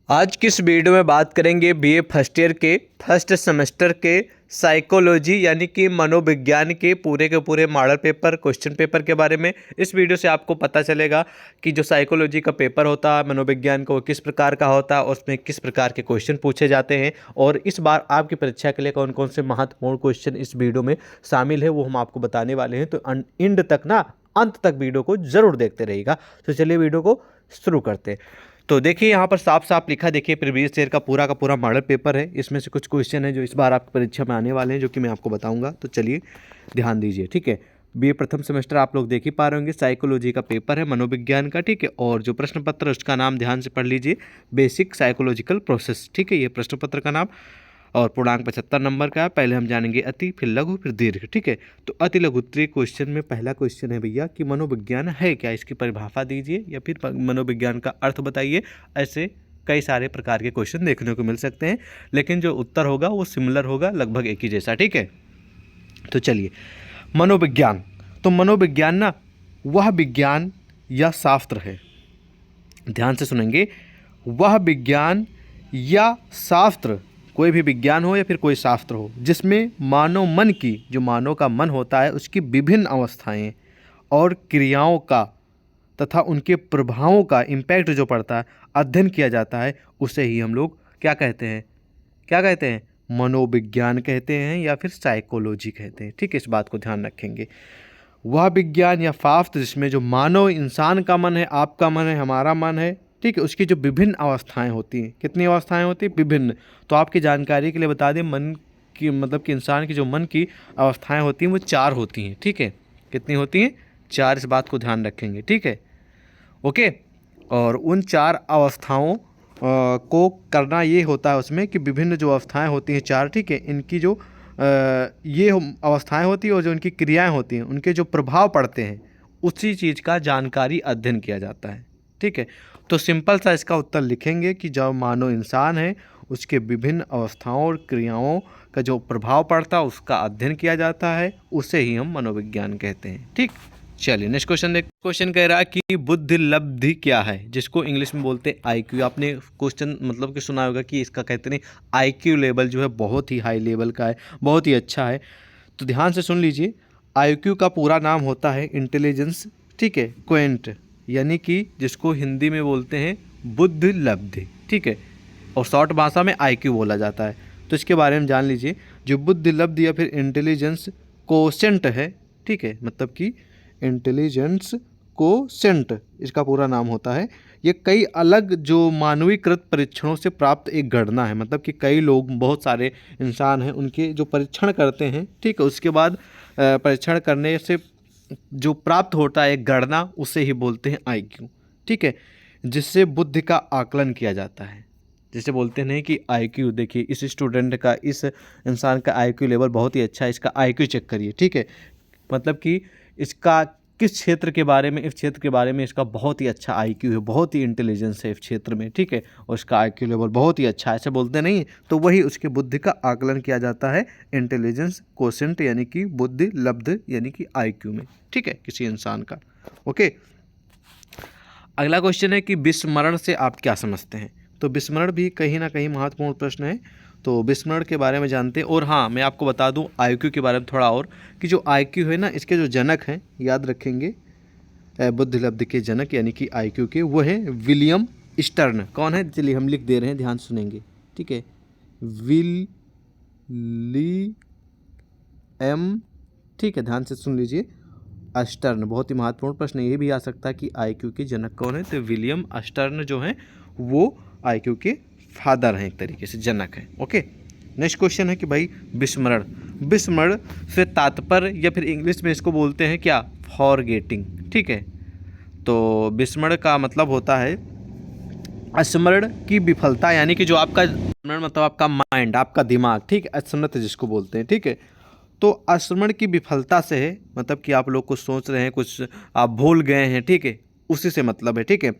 आज की इस वीडियो में बात करेंगे बीए फर्स्ट ईयर के फर्स्ट सेमेस्टर के साइकोलॉजी यानी कि मनोविज्ञान के पूरे मॉडल पेपर क्वेश्चन पेपर के बारे में। इस वीडियो से आपको पता चलेगा कि जो साइकोलॉजी का पेपर होता है मनोविज्ञान का वो किस प्रकार का होता है और उसमें किस प्रकार के क्वेश्चन पूछे जाते हैं और इस बार आपकी परीक्षा के लिए कौन कौन से महत्वपूर्ण क्वेश्चन इस वीडियो में शामिल है वो हम आपको बताने वाले हैं। तो एंड तक अंत तक वीडियो को जरूर देखते रहिएगा। तो चलिए वीडियो को शुरू करते हैं। तो देखिए यहाँ पर साफ साफ लिखा, देखिए प्रीवियस ईयर का पूरा मॉडल पेपर है। इसमें से कुछ क्वेश्चन है जो इस बार आपकी परीक्षा में आने वाले हैं जो कि मैं आपको बताऊंगा। तो चलिए ध्यान दीजिए, ठीक है। बीए प्रथम सेमेस्टर आप लोग देख ही पा रहे होंगे, साइकोलॉजी का पेपर है मनोविज्ञान का, ठीक है। और जो प्रश्न पत्र है उसका नाम ध्यान से पढ़ लीजिए, बेसिक साइकोलॉजिकल प्रोसेस, ठीक है। ये प्रश्न पत्र का नाम और पूर्णांक 75 नंबर का है। पहले हम जानेंगे अति, फिर लघु, फिर दीर्घ, ठीक है। तो अति लघु उत्तरीय क्वेश्चन में पहला क्वेश्चन है भैया कि मनोविज्ञान है क्या, इसकी परिभाषा दीजिए या फिर मनोविज्ञान का अर्थ बताइए। ऐसे कई सारे प्रकार के क्वेश्चन देखने को मिल सकते हैं, लेकिन जो उत्तर होगा वो सिमिलर होगा, लगभग एक ही जैसा, ठीक है। तो चलिए मनोविज्ञान, तो मनोविज्ञान ना वह विज्ञान या शास्त्र है, ध्यान से सुनेंगे, वह विज्ञान या शास्त्र, कोई भी विज्ञान हो या फिर कोई शास्त्र हो, जिसमें मानव मन की, जो मानव का मन होता है उसकी विभिन्न अवस्थाएं और क्रियाओं का तथा उनके प्रभावों का इम्पैक्ट जो पड़ता है अध्ययन किया जाता है, उसे ही हम लोग क्या कहते हैं, मनोविज्ञान कहते हैं या फिर साइकोलॉजी कहते हैं, ठीक है। इस बात को ध्यान रखेंगे। वह विज्ञान या शास्त्र जिसमें जो मानव इंसान का मन है, आपका मन है, हमारा मन है, ठीक है, उसकी जो विभिन्न अवस्थाएं होती हैं, कितनी अवस्थाएं होती हैं, विभिन्न। तो आपकी जानकारी के लिए बता दें, मन की मतलब कि इंसान की जो मन की अवस्थाएं होती हैं वो 4 होती हैं, ठीक है। कितनी होती हैं? 4। इस बात को ध्यान रखेंगे, ठीक है, ओके। और उन 4 अवस्थाओं को करना ये होता है उसमें कि विभिन्न जो अवस्थाएं होती हैं 4, ठीक है, इनकी जो ये अवस्थाएं होती हैं और जो उनकी क्रियाएं होती हैं उनके जो प्रभाव पड़ते हैं उसी चीज़ का जानकारी अध्ययन किया जाता है, ठीक है। तो सिंपल सा इसका उत्तर लिखेंगे कि जो मानव इंसान है उसके विभिन्न अवस्थाओं और क्रियाओं का जो प्रभाव पड़ता है उसका अध्ययन किया जाता है, उसे ही हम मनोविज्ञान कहते हैं, ठीक। चलिए नेक्स्ट क्वेश्चन देख। क्वेश्चन कह रहा है कि बुद्धि लब्धि क्या है, जिसको इंग्लिश में बोलते हैं आईक्यू। आपने क्वेश्चन मतलब कि सुना होगा कि इसका कहते हैं आईक्यू लेवल जो है बहुत ही हाई लेवल का है, बहुत ही अच्छा है। तो ध्यान से सुन लीजिए, आईक्यू का पूरा नाम होता है इंटेलिजेंस, ठीक है, क्वेंट, यानी कि जिसको हिंदी में बोलते हैं बुद्धि लब्धि, ठीक है, और शॉर्ट भाषा में आईक्यू बोला जाता है। तो इसके बारे में जान लीजिए, जो बुद्धि लब्धि या फिर इंटेलिजेंस कोशेंट है, ठीक है, मतलब कि इंटेलिजेंस कोशेंट इसका पूरा नाम होता है। ये कई अलग जो मानवीकृत परीक्षणों से प्राप्त एक गणना है, मतलब कि कई लोग, बहुत सारे इंसान हैं, उनके जो परीक्षण करते हैं, ठीक है, उसके बाद परीक्षण करने से जो प्राप्त होता है एक गणना, उसे ही बोलते हैं आईक्यू, ठीक है, जिससे बुद्धि का आकलन किया जाता है। जिसे बोलते हैं कि आईक्यू, देखिए इस स्टूडेंट का, इस इंसान का आईक्यू लेवल बहुत ही अच्छा है, इसका आईक्यू चेक करिए, ठीक है, मतलब कि इसका किस क्षेत्र के बारे में, इस क्षेत्र के बारे में इसका बहुत ही अच्छा आईक्यू है, बहुत ही इंटेलिजेंस है इस क्षेत्र में, ठीक है, और इसका आईक्यू लेवल बहुत ही अच्छा है, ऐसे बोलते नहीं। तो वही उसके बुद्धि का आकलन किया जाता है इंटेलिजेंस कोशेंट यानी कि बुद्धि लब्ध यानी कि आईक्यू में, ठीक है, किसी इंसान का, ओके। अगला क्वेश्चन है कि विस्मरण से आप क्या समझते हैं। तो विस्मरण भी कहीं ना कहीं महत्वपूर्ण प्रश्न है, तो विस्मरण के बारे में जानते हैं। और हाँ, मैं आपको बता दूं आईक्यू के बारे में थोड़ा और, कि जो आईक्यू है ना, इसके जो जनक हैं, याद रखेंगे, बुद्धि लब्धि के जनक यानी कि आईक्यू के, वो है विलियम स्टर्न। कौन है, चलिए हम लिख दे रहे हैं, ध्यान सुनेंगे, ठीक है, विलियम, ठीक है, ध्यान से सुन लीजिए, अस्टर्न। बहुत ही महत्वपूर्ण प्रश्न ये भी आ सकता है कि आईक्यू के जनक कौन है, तो विलियम अस्टर्न जो हैं वो आईक्यू के फादर हैं, एक तरीके से जनक हैं, ओके। नेक्स्ट क्वेश्चन है कि भाई विस्मरण, विस्मरण से तात्पर्य या फिर इंग्लिश में इसको बोलते हैं क्या, फॉरगेटिंग, ठीक है। तो विस्मरण का मतलब होता है स्मरण की विफलता, यानी कि जो आपका स्मरण मतलब आपका माइंड, आपका दिमाग, ठीक है, स्मृति जिसको बोलते हैं, ठीक है। तो स्मरण की विफलता से है, मतलब कि आप लोग कुछ सोच रहे हैं, कुछ आप भूल गए हैं, ठीक है, उसी से मतलब है, ठीक है।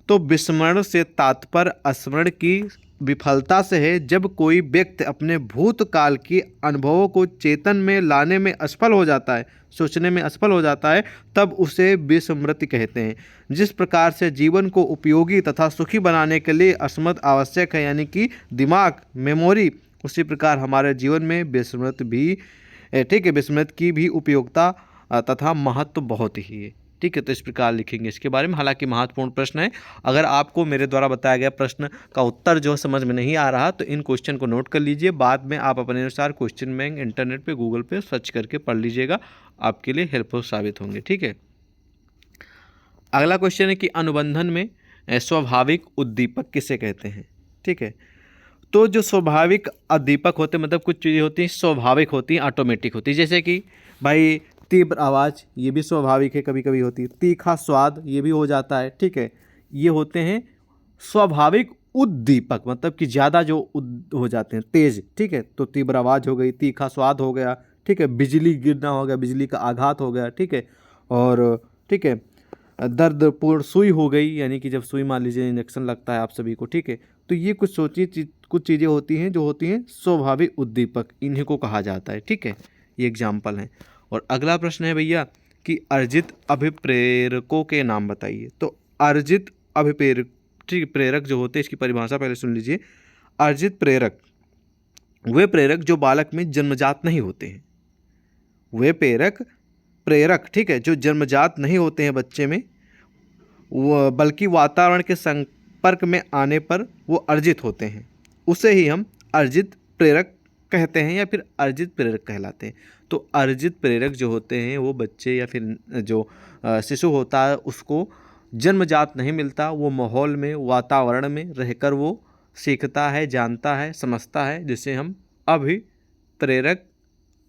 तो विस्मरण से तात्पर्य स्मरण की विफलता से है जब कोई व्यक्ति अपने भूतकाल के अनुभवों को चेतन में लाने में असफल हो जाता है, सोचने में असफल हो जाता है, तब उसे विस्मृति कहते हैं। जिस प्रकार से जीवन को उपयोगी तथा सुखी बनाने के लिए स्मृति आवश्यक है, यानी कि दिमाग, मेमोरी, उसी प्रकार हमारे जीवन में विस्मृति भी, ठीक है, विस्मृति की भी उपयोगिता तथा महत्व बहुत ही है। ठीक है, तो इस प्रकार लिखेंगे इसके बारे में। हालांकि महत्वपूर्ण प्रश्न है। अगर आपको मेरे द्वारा बताया गया प्रश्न का उत्तर जो समझ में नहीं आ रहा तो इन क्वेश्चन को नोट कर लीजिए। बाद में आप अपने अनुसार क्वेश्चन बैंक इंटरनेट पे, गूगल पे सर्च करके पढ़ लीजिएगा, आपके लिए हेल्पफुल साबित होंगे। ठीक है, अगला क्वेश्चन है कि अनुबंधन में स्वाभाविक उद्दीपक किसे कहते हैं। ठीक है, तो जो स्वाभाविक उद्दीपक होते हैं, मतलब कुछ चीज़ें होती हैं स्वाभाविक होती हैं, ऑटोमेटिक होती है। जैसे कि भाई तीव्र आवाज़, ये भी स्वाभाविक है, कभी कभी होती है। तीखा स्वाद, ये भी हो जाता है। ठीक है, ये होते हैं स्वाभाविक उद्दीपक, मतलब कि ज़्यादा जो हो जाते हैं, तेज। ठीक है, तो तीव्र आवाज़ हो गई, तीखा स्वाद हो गया। ठीक है, बिजली गिरना हो गया, बिजली का आघात हो गया। ठीक है, और ठीक है, दर्दपूर्ण सुई हो गई, यानी कि जब सुई मान लीजिए इंजेक्शन लगता है आप सभी को। ठीक है, तो ये कुछ सोचिए कुछ चीज़ें होती हैं जो होती हैं स्वाभाविक उद्दीपक, इन्हीं को कहा जाता है। ठीक है, ये एग्जाम्पल हैं। और अगला प्रश्न है भैया कि अर्जित अभिप्रेरकों के नाम बताइए। तो अर्जित अभिप्रेरक, ठीक, प्रेरक जो होते हैं, इसकी परिभाषा पहले सुन लीजिए। अर्जित प्रेरक वे प्रेरक जो बालक में जन्मजात नहीं होते हैं। वे प्रेरक, ठीक है, जो जन्मजात नहीं होते हैं बच्चे में, वो बल्कि वातावरण के संपर्क में आने पर वो अर्जित होते हैं, उसे ही हम अर्जित प्रेरक कहते हैं या फिर अर्जित प्रेरक कहलाते हैं। तो अर्जित प्रेरक जो होते हैं वो बच्चे या फिर जो शिशु होता है उसको जन्मजात नहीं मिलता, वो माहौल में, वातावरण में रहकर वो सीखता है, जानता है, समझता है, जिसे हम अभिप्रेरक,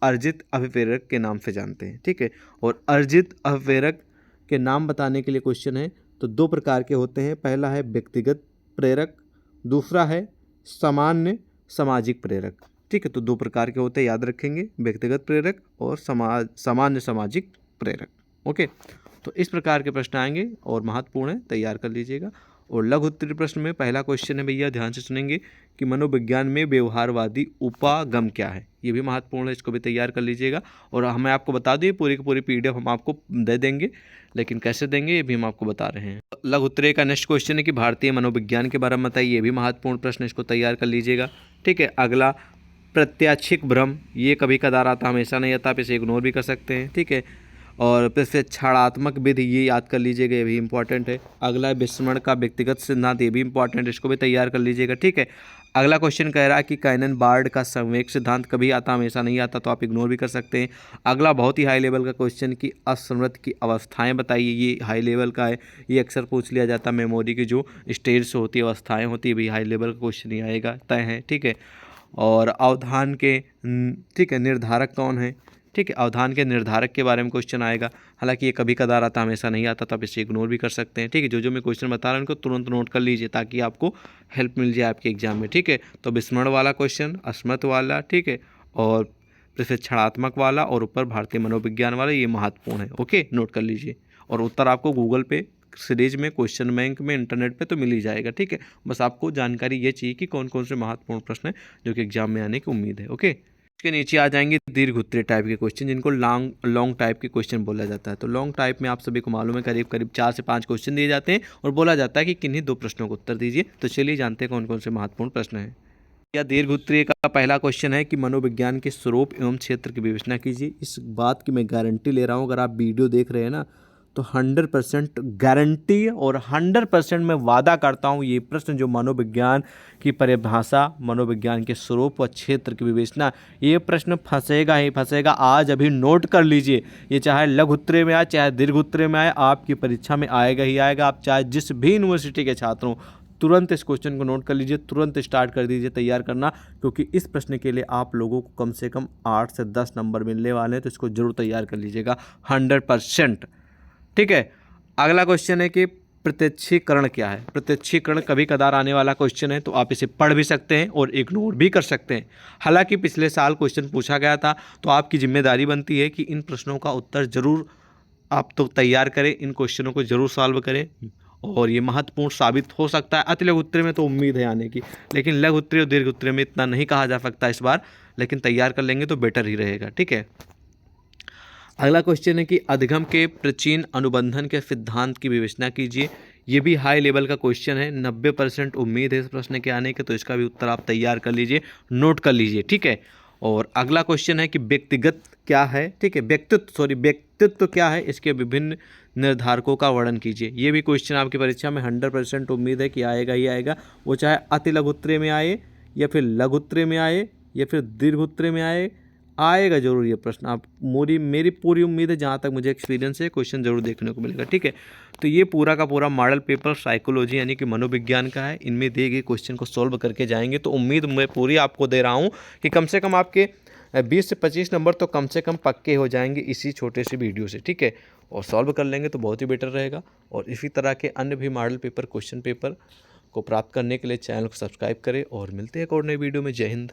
अर्जित अभिप्रेरक के नाम से जानते हैं। ठीक है, और अर्जित अभिप्रेरक के नाम बताने के लिए क्वेश्चन है, तो दो प्रकार के होते हैं। पहला है व्यक्तिगत प्रेरक, दूसरा है सामान्य सामाजिक प्रेरक। ठीक है, तो दो प्रकार के होते हैं, याद रखेंगे, व्यक्तिगत प्रेरक और सामान्य सामाजिक प्रेरक। ओके, तो इस प्रकार के प्रश्न आएंगे और महत्वपूर्ण है, तैयार कर लीजिएगा। और लघु उत्तरीय प्रश्न में पहला क्वेश्चन है भैया, ध्यान से सुनेंगे, कि मनोविज्ञान में व्यवहारवादी उपागम क्या है। ये भी महत्वपूर्ण है, इसको भी तैयार कर लीजिएगा। और हमें आपको बता दें, पूरी की पूरी PDF हम आपको दे देंगे, लेकिन कैसे देंगे ये भी हम आपको बता रहे हैं। लघु उत्तरीय का नेक्स्ट क्वेश्चन है कि भारतीय मनोविज्ञान के बारे में बताइए। ये भी महत्वपूर्ण प्रश्न, इसको तैयार कर लीजिएगा। ठीक है, अगला प्रत्याशिक भ्रम, ये कभी कदार आता, हमेशा नहीं आता, आप इसे इग्नोर भी कर सकते हैं। ठीक है, और प्रशिक्षणात्मक विधि, ये याद कर लीजिएगा, ये भी इंपॉर्टेंट है। अगला विस्मरण का व्यक्तिगत सिद्धांत, ये भी इंपॉर्टेंट, इसको भी तैयार कर लीजिएगा। ठीक है, अगला क्वेश्चन कह रहा है कि कैनन बार्ड का संवेग सिद्धांत कभी आता, हमेशा नहीं आता, तो आप इग्नोर भी कर सकते हैं। अगला बहुत ही हाई लेवल का क्वेश्चन कि अस्मृति की अवस्थाएं बताइए, ये हाई लेवल का है, ये अक्सर पूछ लिया जाता है। मेमोरी की जो स्टेज होती है, अवस्थाएँ होती है, भी हाई लेवल का क्वेश्चन ही आएगा, तय है। ठीक है, और अवधान के, ठीक है, निर्धारक कौन है। ठीक है, अवधान के निर्धारक के बारे में क्वेश्चन आएगा। हालांकि ये कभी कदार आता, हमेशा नहीं आता, तो आप इसे इग्नोर भी कर सकते हैं। ठीक है, जो मैं क्वेश्चन बता रहा हूँ उनको तुरंत नोट कर लीजिए ताकि आपको हेल्प मिल जाए आपके एग्जाम में। ठीक है, तो विस्मरण वाला क्वेश्चन, अस्मृत वाला, ठीक है, और प्रशिक्षणात्मक वाला, और ऊपर भारतीय मनोविज्ञान वाला, ये महत्वपूर्ण है। ओके, नोट कर लीजिए। और उत्तर आपको गूगल पे सीरीज में, क्वेश्चन बैंक में, इंटरनेट पे तो मिल ही जाएगा। ठीक है, बस आपको जानकारी ये चाहिए कि कौन कौन से महत्वपूर्ण प्रश्न है जो कि एग्जाम में आने की उम्मीद है। ओके, इसके नीचे आ जाएंगे दीर्घ उत्तरीय टाइप के क्वेश्चन, जिनको लॉन्ग टाइप के क्वेश्चन बोला जाता है। तो लॉन्ग टाइप में आप सभी को मालूम है करीब 4 से 5 क्वेश्चन दिए जाते हैं और बोला जाता है कि किन्हीं 2 प्रश्नों को उत्तर दीजिए। तो चलिए जानते हैं कौन कौन से महत्वपूर्ण प्रश्न हैं। या दीर्घ उत्तरीय का पहला क्वेश्चन है कि मनोविज्ञान के स्वरूप एवं क्षेत्र की विवेचना कीजिए। इस बात की मैं गारंटी ले रहा हूँ, अगर आप वीडियो देख रहे हैं ना, तो 100% गारंटी और 100% मैं वादा करता हूँ, ये प्रश्न जो मनोविज्ञान की परिभाषा, मनोविज्ञान के स्वरूप व क्षेत्र की विवेचना, ये प्रश्न फंसेगा ही फंसेगा। आज अभी नोट कर लीजिए, ये चाहे लघु उत्तरीय में आए चाहे दीर्घ उत्तरीय में आए, आपकी परीक्षा में आएगा ही आएगा। आप चाहे जिस भी यूनिवर्सिटी के छात्र हों, तुरंत इस क्वेश्चन को नोट कर लीजिए, तुरंत स्टार्ट कर दीजिए तैयार करना, क्योंकि इस प्रश्न के लिए आप लोगों को कम से कम 8 से 10 नंबर मिलने वाले हैं। तो इसको जरूर तैयार कर लीजिएगा 100%। ठीक है, अगला क्वेश्चन है कि प्रत्यक्षीकरण क्या है। प्रत्यक्षीकरण कभी कदार आने वाला क्वेश्चन है, तो आप इसे पढ़ भी सकते हैं और इग्नोर भी कर सकते हैं। हालांकि पिछले साल क्वेश्चन पूछा गया था, तो आपकी जिम्मेदारी बनती है कि इन प्रश्नों का उत्तर जरूर आप तो तैयार करें, इन क्वेश्चनों को जरूर सॉल्व करें और ये महत्वपूर्ण साबित हो सकता है। अति लघु उत्तरीय में तो उम्मीद है आने की, लेकिन लघु उत्तरीय और दीर्घ उत्तरीय में इतना नहीं कहा जा सकता इस बार, लेकिन तैयार कर लेंगे तो बेटर ही रहेगा। ठीक है, अगला क्वेश्चन है कि अधिगम के प्राचीन अनुबंधन के सिद्धांत की विवेचना कीजिए। ये भी हाई लेवल का क्वेश्चन है, 90% उम्मीद है इस प्रश्न के आने के, तो इसका भी उत्तर आप तैयार कर लीजिए, नोट कर लीजिए। ठीक है, और अगला क्वेश्चन है कि व्यक्तिगत क्या है। ठीक है, व्यक्तित्व क्या है, इसके विभिन्न निर्धारकों का वर्णन कीजिए। ये भी क्वेश्चन आपकी परीक्षा में 100% उम्मीद है कि आएगा ही आएगा, वो चाहे अति लघु उत्तरीय में आए या फिर लघु उत्तरीय में आए या फिर दीर्घ उत्तरीय में आएगा जरूर ये प्रश्न। आप मेरी पूरी उम्मीद है, जहाँ तक मुझे एक्सपीरियंस है, क्वेश्चन जरूर देखने को मिलेगा। ठीक है, तो ये पूरा का पूरा मॉडल पेपर साइकोलॉजी यानी कि मनोविज्ञान का है। इनमें दिए गए क्वेश्चन को सॉल्व करके जाएंगे तो उम्मीद मैं पूरी आपको दे रहा हूँ कि कम से कम आपके 20 से 25 नंबर तो कम से कम पक्के हो जाएंगे इसी छोटे से वीडियो से। ठीक है, और सॉल्व कर लेंगे तो बहुत ही बेटर रहेगा। और इसी तरह के अन्य भी मॉडल पेपर क्वेश्चन पेपर को प्राप्त करने के लिए चैनल को सब्सक्राइब करें और मिलते हैं एक और नई वीडियो में। जय हिंद।